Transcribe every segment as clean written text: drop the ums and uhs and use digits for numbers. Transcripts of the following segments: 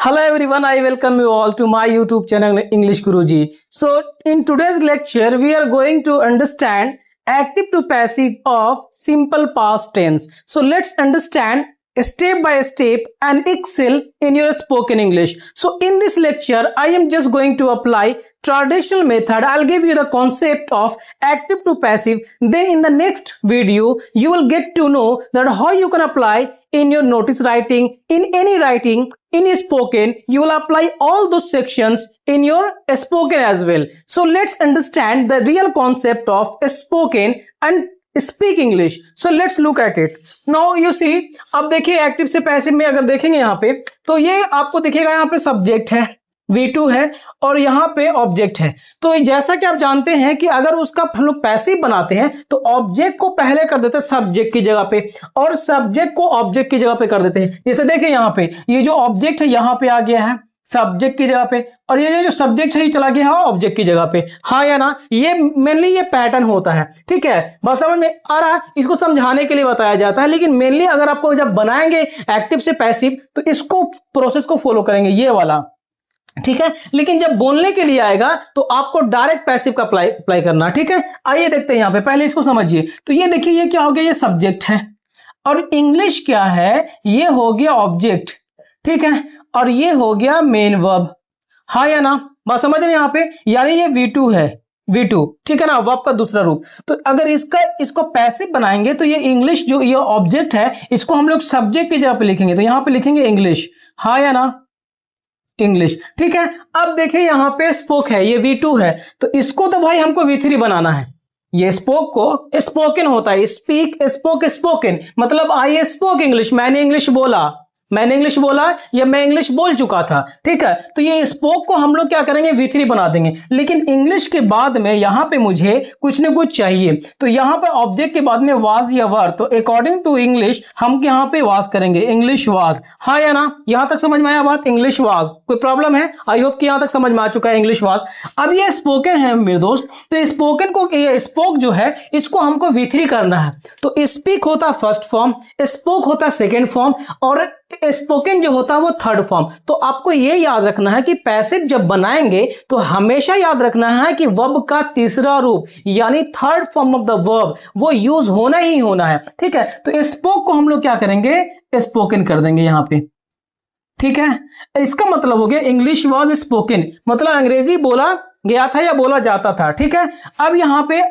Hello everyone, I welcome you all to my YouTube channel English Guruji. So in today's lecture, we are going to understand active to passive of simple past tense. So let's understand step by step and excel in your spoken English. So in this lecture, I am just going to apply traditional method. I'll give you the concept of active to passive. Then in the next video, you will get to know that how you can apply in your notice writing, in any writing, in spoken. You will apply all those sections in your spoken as well. So let's understand the real concept of spoken and speak English. So let's look at it. Now you see, अब देखिए active से passive में अगर देखेंगे यहाँ पे तो ये आपको दिखेगा यहाँ पे सब्जेक्ट है, V2 है और यहाँ पे ऑब्जेक्ट है. तो जैसा कि आप जानते हैं कि अगर उसका हम लोग पैसिव बनाते हैं तो ऑब्जेक्ट को पहले कर देते हैं सब्जेक्ट की जगह पे और सब्जेक्ट को ऑब्जेक्ट की जगह पे कर देते हैं. जैसे देखिए यहाँ पे ये जो ऑब्जेक्ट है यहाँ पे आ गया है सब्जेक्ट की जगह पे और ये जो सब्जेक्ट है ये चला गया है ऑब्जेक्ट की जगह पे. हाँ या ना, ये मेनली ये पैटर्न होता है. ठीक है, बस समझ में आ रहा है. इसको समझाने के लिए बताया जाता है, लेकिन मेनली अगर आपको जब बनाएंगे एक्टिव से पैसिव तो इसको प्रोसेस को फॉलो करेंगे ये वाला. ठीक है, लेकिन जब बोलने के लिए आएगा तो आपको डायरेक्ट पैसिव का अप्लाई करना. ठीक है, आइए देखते हैं यहाँ पे. पहले इसको समझिए. तो ये देखिए ये क्या हो गया, ये सब्जेक्ट है और इंग्लिश क्या है, ये हो गया ऑब्जेक्ट. ठीक है, और ये हो गया मेन वर्ब. हाँ या ना, बात समझ रहे हैं यहाँ पे. यानी ये V2 है, V2. ठीक है ना, वर्ब का दूसरा रूप. तो अगर इसको पैसिव बनाएंगे तो ये इंग्लिश जो ये ऑब्जेक्ट है इसको हम लोग सब्जेक्ट की जगह पे लिखेंगे. तो यहाँ पे लिखेंगे इंग्लिश. हाँ या ना, इंग्लिश. ठीक है, अब देखिए यहाँ पे स्पोक है, ये V2 है. तो इसको तो भाई हमको V3 बनाना है. ये स्पोक को स्पोकन होता है, स्पीक स्पोक स्पोकन मतलब आई स्पोक इंग्लिश, मैंने इंग्लिश बोला या मैं इंग्लिश बोल चुका था. ठीक है, तो ये स्पोक को हम लोग क्या करेंगे V3 बना देंगे. लेकिन इंग्लिश के बाद में यहां पे मुझे कुछ ना कुछ चाहिए. तो यहां पे ऑब्जेक्ट के बाद में वाज या वर, तो अकॉर्डिंग टू इंग्लिश हम यहां पे वाज करेंगे, इंग्लिश वाज. हाँ या ना, यहां तक समझ में आया बात, इंग्लिश वाज. कोई प्रॉब्लम है? आई होप कि यहां तक समझ में आ चुका है, इंग्लिश वाज. अब ये स्पोकन है मेरे दोस्त, तो स्पोकन को ये स्पोक जो है इसको हमको V3 करना है. तो स्पीक होता फर्स्ट फॉर्म, स्पोक होता सेकेंड फॉर्म और स्पोकन जो होता है वो थर्ड फॉर्म. तो आपको ये याद रखना है कि पैसिव जब बनाएंगे तो हमेशा याद रखना है कि वर्ब का तीसरा रूप यानी third form of the verb वो यूज होना ही होना है. ठीक है, तो स्पोक को हम लोग क्या करेंगे, स्पोकन कर देंगे यहां पे. ठीक है, इसका मतलब हो गया इंग्लिश वाज स्पोकन, मतलब अंग्रेजी बोला गया था या बोला जाता था. ठीक है, अब यहां पे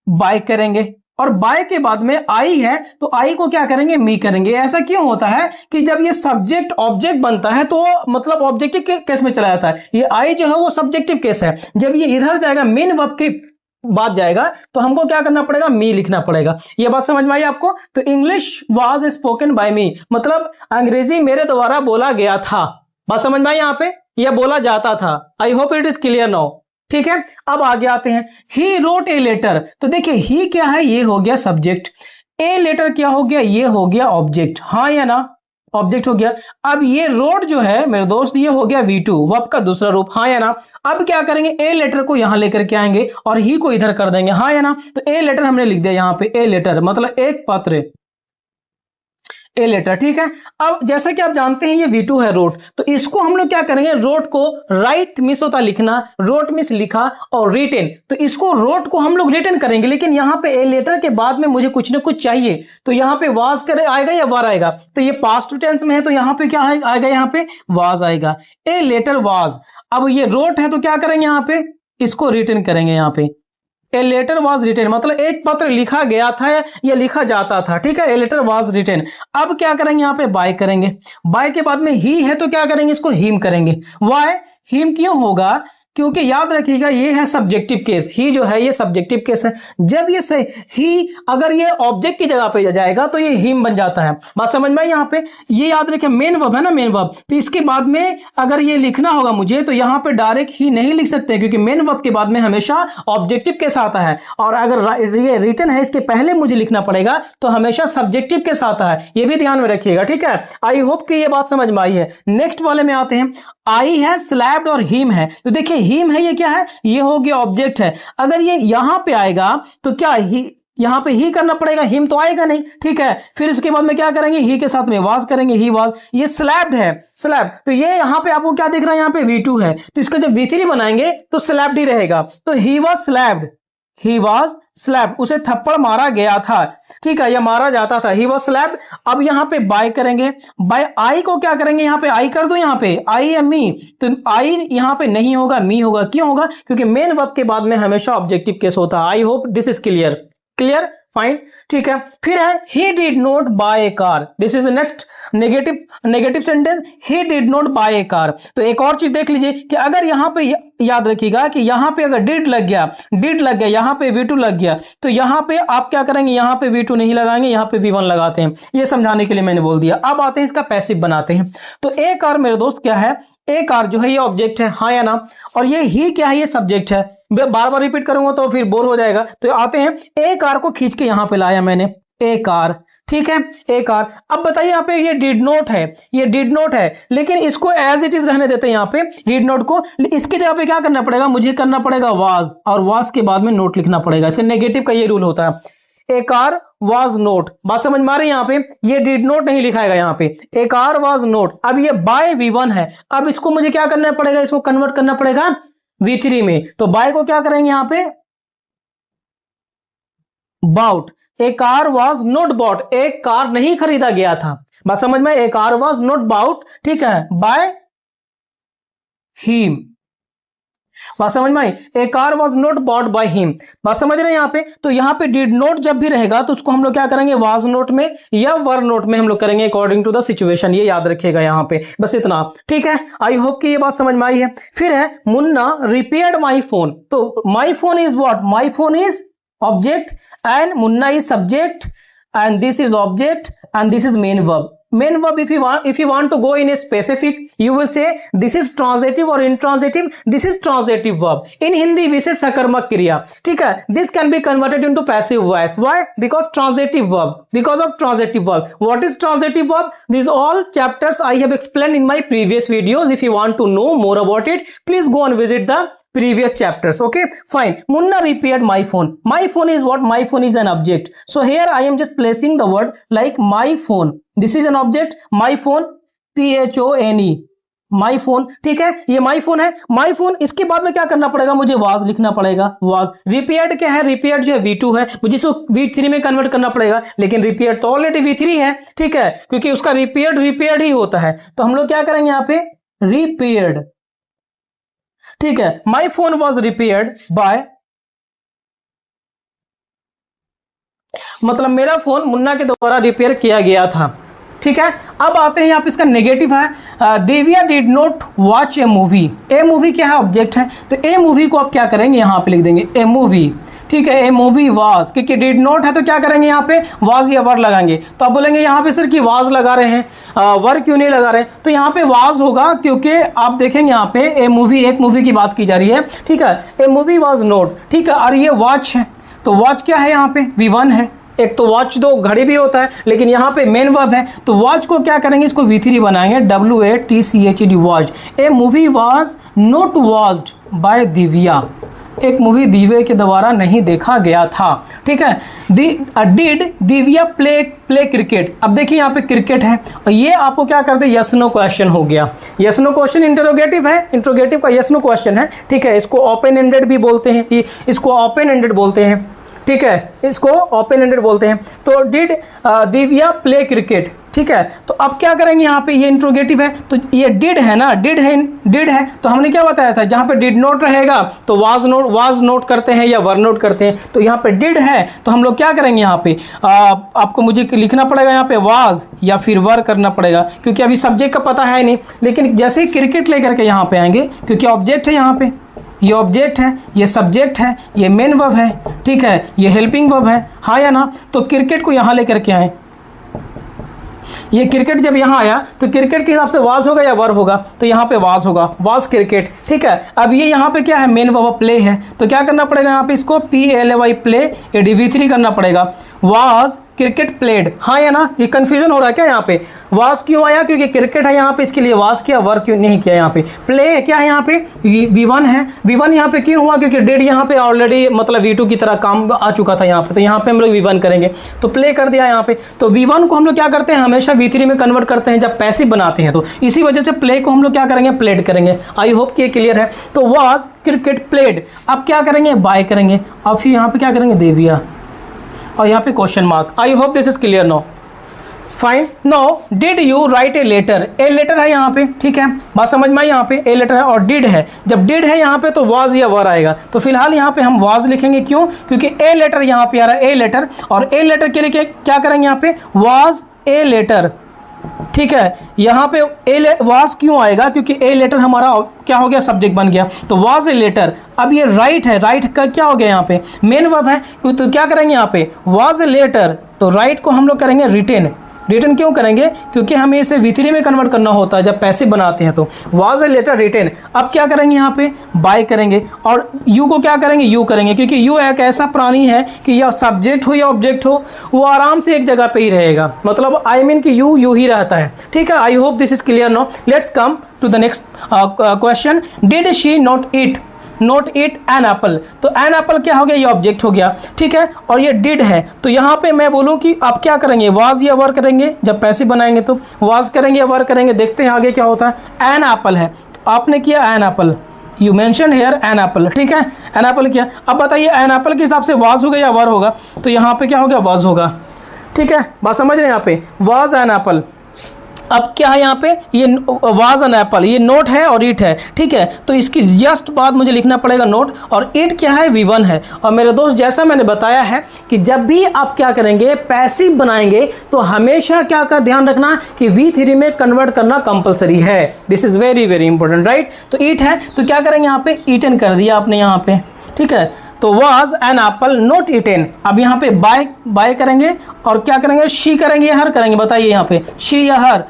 बाय करेंगे और बाय के बाद में आई है तो आई को क्या करेंगे, मी करेंगे. ऐसा क्यों होता है कि जब ये सब्जेक्ट ऑब्जेक्ट बनता है तो मतलब ऑब्जेक्टिव केस में चला जाता है. ये आई जो है वो सब्जेक्टिव केस है. जब ये इधर जाएगा मेन वर्ब के बाद जाएगा तो हमको क्या करना पड़ेगा, मी लिखना पड़ेगा. ये बात समझ में आई आपको. तो इंग्लिश वाज स्पोकन बाय मी मतलब अंग्रेजी मेरे द्वारा बोला गया था. बात समझ में आई यहाँ पे, यह बोला जाता था. I hope it is clear now. ठीक है, अब आगे आते हैं. He wrote a letter. तो देखिए ही क्या है, ये हो गया सब्जेक्ट. ए लेटर क्या हो गया, ये हो गया ऑब्जेक्ट. हाँ या ना, ऑब्जेक्ट हो गया. अब ये रोड जो है मेरे दोस्त ये हो गया V2 वर्ब का दूसरा रूप. हाँ या ना, अब क्या करेंगे, ए लेटर को यहां लेकर के आएंगे और ही को इधर कर देंगे. हाँ या ना, तो ए लेटर हमने लिख दिया यहां पे, ए लेटर मतलब एक पत्र, ए लेटर. ठीक है, अब जैसा कि आप जानते हैं ये V2 है रोट, तो इसको हम लोग क्या करेंगे, रोट को राइट मिस होता लिखना, रोट मिस लिखा और रिटेन, तो इसको रोट को हम लोग रिटेन करेंगे. लेकिन यहाँ पे ए लेटर के बाद में मुझे कुछ ना कुछ चाहिए, तो यहाँ पे वाज करे आएगा या वर आएगा. तो ये पास्ट टेंस में है तो यहाँ पे क्या आएगा, यहाँ पे वाज आएगा. A letter was. अब ये रोट है तो क्या करेंगे, यहाँ पे इसको रिटेन करेंगे. यहाँ पे ए लेटर वाज रिटेन मतलब एक पत्र लिखा गया था या लिखा जाता था. ठीक है, ए लेटर वाज रिटेन. अब क्या करेंगे, यहाँ पे बाय करेंगे. बाय के बाद में ही है तो क्या करेंगे, इसको हिम करेंगे. वाई हिम क्यों होगा, क्योंकि याद रखिएगा ये है सब्जेक्टिव केस. ही जो है ये सब्जेक्टिव केस है. जब ये सही ही अगर ये ऑब्जेक्ट की जगह पे जाएगा तो ये हिम बन जाता है. बात समझ में यहाँ पे, ये याद रखें मेन वर्ब है ना, मेन वर्ब. तो इसके बाद में अगर ये लिखना होगा मुझे तो यहाँ पे डायरेक्ट ही नहीं लिख सकते क्योंकि मेन वर्ब के बाद में हमेशा ऑब्जेक्टिव केस आता है. और अगर ये रिटन है इसके पहले मुझे लिखना पड़ेगा तो हमेशा सब्जेक्टिव केस आता है. ये भी ध्यान में रखिएगा. ठीक है, आई होप कि ये बात समझ में आई है. नेक्स्ट वाले में आते हैं. आई है, स्लैब्ड और हिम है. तो देखिए हिम है, ये क्या है, ये हो गया ऑब्जेक्ट है. अगर ये यहां पे आएगा तो क्या ही यहाँ पे ही करना पड़ेगा, हिम तो आएगा नहीं, ठीक है। फिर इसके बाद में क्या करेंगे, ही के साथ में वाज करेंगे, ही वाज। ये स्लैब्ड है, स्लैब, तो ये यहाँ पे आपको क्या दिख रहा है, यहाँ पे V2 है, तो इसका जब V3 बनाएंगे तो स्लैब्ड ही रहेगा। तो he was slapped, he was slap, उसे थप्पड़ मारा गया था, ठीक है, या मारा जाता था, ही वाज स्लैब। अब यहाँ पे बाय करेंगे, बाय आई को क्या करेंगे, यहाँ पे आई कर दो, यहाँ पे आई या मी, तो आई यहाँ पे नहीं होगा, मी होगा। क्यों होगा, क्योंकि मेन वर्ब के बाद में हमेशा ऑब्जेक्टिव केस होता है। I hope this is clear, clear, fine, ठीक है। फिर है he did not buy a car, this is next negative sentence, he did not buy a car। तो एक और चीज देख लीजिए कि अगर यहां पे याद रखिएगा कि यहां पे अगर did लग गया, यहां पे V2 लग गया, तो यहां पे आप क्या करेंगे, यहां पे V2 नहीं लगाएंगे, यहां पे V1 लगाते हैं। ये समझाने के लिए मैंने बोल दिया। अब आते हैं इसका पैसिव बनाते हैं। तो ए कार मेरे दोस्त क्या है, ए कार जो है ये ऑब्जेक्ट है, हाँ या ना, और ये ही क्या है, ये सब्जेक्ट है। बार बार रिपीट करूंगा तो फिर बोर हो जाएगा। तो आते हैं, ए कार को खींच के यहां पे लाया मैंने, ए कार, ठीक है, ए कार। अब बताइए यहाँ पे ये डिड नॉट है, ये डिड नॉट है, लेकिन इसको एज इट इज रहने देते हैं यहाँ पे डिड नॉट को। इसके जगह पे क्या करना पड़ेगा, मुझे करना पड़ेगा वाज, और वाज के बाद में नोट लिखना पड़ेगा। इसके नेगेटिव का ये रूल होता है, ए कार वाज नोट। बात समझ में आ रही है, यहाँ पे ये डिड नोट नहीं लिखाएगा, यहाँ पे ए कार वाज नोट। अब ये बाय V1 है, अब इसको मुझे क्या करना पड़ेगा, इसको कन्वर्ट करना पड़ेगा V3 में। तो बाय को क्या करेंगे यहाँ पे, bought. A car was not bought, एक कार नहीं खरीदा गया था। बात समझ में, a car was not bought, ठीक है, बाय हिम। बात समझ में आई, a car was not bought by him. बात समझ रहे हैं यहाँ पे। तो यहाँ पे डिड नोट जब भी रहेगा तो उसको हम लोग क्या करेंगे, वाज नोट में या वर नोट में हम लोग करेंगे, अकॉर्डिंग टू द सिचुएशन। ये याद रखिएगा यहाँ पे, बस इतना, ठीक है। आई होप कि ये बात समझ में आई है। फिर है मुन्ना रिपेयर्ड माई फोन। तो my phone is what, my phone is object and Munna is subject and this is object and this is main verb. Main verb, if you want to go in a specific, you will say this is transitive or intransitive, this is transitive verb. In Hindi we say सकर्मक क्रिया, ठीक है। This can be converted into passive voice. Why? Because transitive verb, because of transitive verb. What is transitive verb? These all chapters I have explained in my previous videos. If you want to know more about it, please go and visit the previous chapters. Okay, fine. Munna repaired my phone. My phone is what, my phone is an object. So here I am just placing the word like my phone. This is an object, my phone, phone, my phone, ठीक है, ये my phone है, my phone। इसके बाद में क्या करना पड़ेगा, मुझे was लिखना पड़ेगा, was। repaired क्या है, repaired जो है V2 है, मुझे इसको V3 में कन्वर्ट करना पड़ेगा, लेकिन repaired तो ऑलरेडी V3 है, ठीक है, क्योंकि उसका repaired ही होता है। तो हम लोग क्या करेंगे यहाँ पे, repaired, ठीक है। My phone was repaired bye, मतलब मेरा फोन मुन्ना के द्वारा रिपेयर किया गया था, ठीक है। अब आते हैं यहाँ पे इसका नेगेटिव है, Deviya did not watch a movie. A movie क्या है, ऑब्जेक्ट है, तो ए मूवी को आप क्या करेंगे, यहाँ पे लिख देंगे ए मूवी, ठीक है। ए मूवी वाज, क्योंकि डिड नॉट है तो क्या करेंगे, यहाँ पे वाज या वर लगाएंगे। तो आप बोलेंगे यहाँ पे सर कि वाज लगा रहे हैं, वर क्यों नहीं लगा रहे, तो यहाँ पे वाज होगा, क्योंकि आप देखेंगे यहाँ पे ए मूवी, एक मूवी की बात की जा रही है, ठीक है। ए मूवी वाज नॉट, ठीक है, और ये वॉच है, तो वॉच क्या है, यहाँ पे V1 है। एक तो वॉच दो घड़ी भी होता है, लेकिन यहाँ पे मेन वर्ब है, तो वॉच को क्या करेंगे, इसको V3 बनाएंगे, WATCHED, watch. A movie was not watched bye Divya, एक मूवी दिव्या के द्वारा नहीं देखा गया था, ठीक है। Did Divya play cricket. अब देखिए यहाँ पे क्रिकेट है, और ये आपको क्या करते हैं, यस नो क्वेश्चन हो गया। यस नो क्वेश्चन इंटरोगेटिव है, इंटरोगेटिव का यस नो क्वेश्चन है, ठीक है। इसको ओपन एंडेड भी बोलते हैं, इसको ओपन एंडेड बोलते हैं, ठीक है, इसको ओपन एंडेड बोलते हैं। तो डिड दिव्या प्ले क्रिकेट, ठीक है। तो अब क्या करेंगे, यहाँ पे ये इंट्रोगेटिव है, तो ये डिड है ना, डिड है, तो हमने क्या बताया था, जहाँ पे डिड नोट रहेगा तो वाज नोट करते हैं या वर नोट करते हैं। तो यहाँ पे डिड है तो हम लोग क्या करेंगे, यहाँ पे आपको मुझे लिखना पड़ेगा, यहाँ पे वाज या फिर वर करना पड़ेगा, क्योंकि अभी सब्जेक्ट का पता है नहीं। लेकिन जैसे ही क्रिकेट लेकर के यहाँ पे आएंगे, क्योंकि ऑब्जेक्ट है, यहाँ पे ये ऑब्जेक्ट है, ये सब्जेक्ट है, ये मेन वर्ब है, ठीक है, ये हेल्पिंग वर्ब है, हाँ या ना। तो क्रिकेट को यहाँ लेकर के आए, ये क्रिकेट जब यहाँ आया तो क्रिकेट के हिसाब से वाज होगा या वर होगा, तो यहाँ पे वाज होगा, वाज क्रिकेट, ठीक है। अब ये यहाँ पे क्या है, मेन वर्ब प्ले है, तो क्या करना पड़ेगा, यहाँ पे इसको PLAY प्ले, ये V3 करना पड़ेगा, वाज क्रिकेट प्लेड, हाँ या ना, ये कंफ्यूजन हो रहा है क्या यहाँ पे? वाज क्यों आया? क्योंकि क्रिकेट है यहाँ पे, इसके लिए वाज किया, वर क्यों नहीं किया यहाँ पे? प्ले क्या है यहाँ पे? V1 है। V1 यहाँ पे क्यों हुआ? क्योंकि डिड यहाँ पे ऑलरेडी मतलब V2 की तरह काम आ चुका था यहाँ पे, तो यहाँ पे हम लोग V1 करेंगे, तो प्ले कर दिया यहाँ पे। तो V1 को हम लोग क्या करते हैं, हमेशा V3 में कन्वर्ट करते हैं जब पैसिव बनाते हैं, तो इसी वजह से प्ले को हम लोग क्या करेंगे, प्लेड करेंगे। आई होप कि ये क्लियर है। तो वाज क्रिकेट प्लेड, अब क्या करेंगे, बाय करेंगे, अब फिर यहाँ पे क्या करेंगे, दे दिया, और यहाँ पे question mark. I hope this is clear no. Fine. No did you write a letter, a letter है यहाँ पे, ठीक है, बात समझ में आई। यहाँ पे ए लेटर है और डिड है, जब डिड है यहाँ पे तो वाज या वर आएगा, तो फिलहाल यहाँ पे हम वाज लिखेंगे। क्यों? क्योंकि ए लेटर यहाँ पे आ रहा है, ए लेटर, और ए लेटर के लिए क्या करेंगे यहाँ पे, वाज ए लेटर, ठीक है। यहाँ पे वाज क्यों आएगा? क्योंकि ए लेटर हमारा क्या हो गया, सब्जेक्ट बन गया, तो वाज ए लेटर। अब ये राइट है, राइट का क्या हो गया यहाँ पे, मेन वर्ब है, तो क्या करेंगे यहाँ पे, वाज ए लेटर, तो राइट को हम लोग करेंगे रिटेन। रिटर्न क्यों करेंगे? क्योंकि हमें इसे V3 में कन्वर्ट करना होता है जब पैसे बनाते हैं, तो वाज ए लेटर रिटेन। अब क्या करेंगे यहाँ पे, बाय करेंगे, और यू को क्या करेंगे, यू करेंगे, क्योंकि यू एक ऐसा प्राणी है कि या सब्जेक्ट हो या ऑब्जेक्ट हो, वो आराम से एक जगह पे ही रहेगा, मतलब आई मीन कि यू ही रहता है, ठीक है। I hope this is clear no. Let's come to the next question. Did she not eat, not eat an apple, तो एन एप्पल क्या हो गया, ये ऑब्जेक्ट हो गया, ठीक है, और ये डिड है, तो यहाँ पे मैं बोलूँ कि आप क्या करेंगे, वाज या वर करेंगे, जब पैसे बनाएंगे तो वाज करेंगे या वर करेंगे, देखते हैं आगे क्या होता है। एन एप्पल है, तो आपने किया an apple, you mention here an apple, ठीक है, एन एप्पल किया। अब बताइए एन एप्पल के हिसाब से वाज होगा या वर होगा, तो यहाँ पे क्या होगा, वाज होगा, ठीक है, बात समझ रहे हैं, यहाँ पे वाज एन एप्पल। अब क्या है यहाँ पे, ये वाज एन एप्पल, ये नोट है और ईट है, ठीक है, तो इसकी जस्ट बाद मुझे लिखना पड़ेगा नोट, और ईट क्या है, V1 है। और मेरे दोस्त जैसा मैंने बताया है कि जब भी आप क्या करेंगे, पैसिव बनाएंगे, तो हमेशा क्या का ध्यान रखना कि V3 में कन्वर्ट करना कंपलसरी है। This is very very important, right. तो ईट है, तो क्या करेंगे यहाँ पे, ईटन कर दिया आपने यहाँ पे, ठीक है, तो was an apple not eaten. अब यहाँ पे बाय करेंगे, और क्या करेंगे, शी करेंगे या हर करेंगे, बताइए यहाँ पे शी या हर,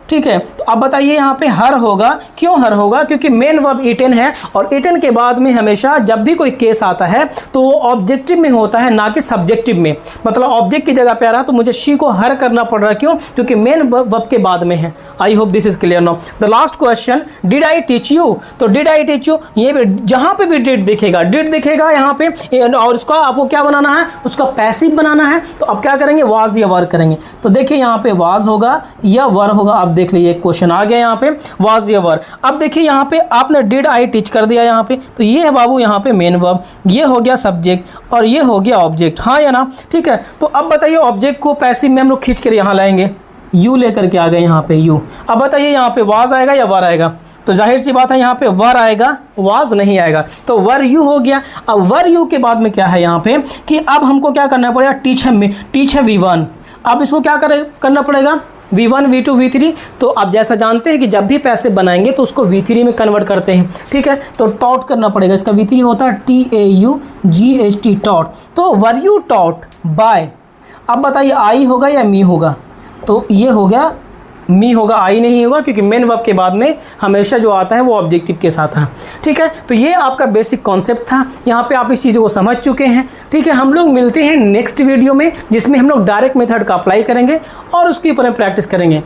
ठीक है। तो अब बताइए यहाँ पे हर होगा, क्यों हर होगा, क्योंकि मेन वर्ब ईटन है, और ईटन के बाद में हमेशा जब भी कोई केस आता है तो वो ऑब्जेक्टिव में होता है, ना कि सब्जेक्टिव में, मतलब ऑब्जेक्ट की जगह पे आ रहा, तो मुझे शी को हर करना पड़ रहा है, क्यों, क्योंकि मेन वर्ब के बाद में है। I hope this is clear now. The last question, did I teach you, तो डिड आई टीच यू, ये जहां पे भी डिड दिखेगा, डिड दिखेगा यहाँ पे, और उसका आपको क्या बनाना है, उसका पैसिव बनाना है, तो अब क्या करेंगे, वाज या वर करेंगे। तो देखिए यहाँ पे वाज होगा या वर होगा, अब देख लीजिए क्वेश्चन आ गया यहाँ पे, वाज या वर। अब देखिए यहाँ पे आपने डिड आई टीच कर दिया यहाँ पे, तो ये है बाबू यहाँ पे मेन वर्ब, ये हो गया सब्जेक्ट, और ये हो गया ऑब्जेक्ट, हाँ या ना, ठीक है। तो अब बताइए ऑब्जेक्ट को पैसिव में हम लोग खींच कर यहाँ लाएंगे, यू लेकर के आ गए यहाँ पे यू। अब बताइए यहाँ पे वाज आएगा या वर आएगा, तो जाहिर सी बात है यहाँ पे वर आएगा, वाज नहीं आएगा, तो वर यू हो गया। अब वर यू के बाद में क्या है यहाँ पे कि अब हमको क्या करना पड़ेगा, टीच है V1, अब इसको क्या करना पड़ेगा, V1 V2 V3। तो आप जैसा जानते हैं कि जब भी पैसे बनाएंगे तो उसको V3 में कन्वर्ट करते हैं, ठीक है, तो टॉट करना पड़ेगा, इसका V3 होता है TAUGHT टॉट, तो वर यू टॉट बाय। अब बताइए आई होगा या मी होगा, तो ये हो गया मी होगा, आई नहीं होगा, क्योंकि मेन वर्ब के बाद में हमेशा जो आता है वो ऑब्जेक्टिव के साथ है, ठीक है। तो ये आपका बेसिक कॉन्सेप्ट था, यहाँ पे आप इस चीज़ को समझ चुके हैं, ठीक है। हम लोग मिलते हैं नेक्स्ट वीडियो में, जिसमें हम लोग डायरेक्ट मेथड का अप्लाई करेंगे और उसके ऊपर प्रैक्टिस करेंगे।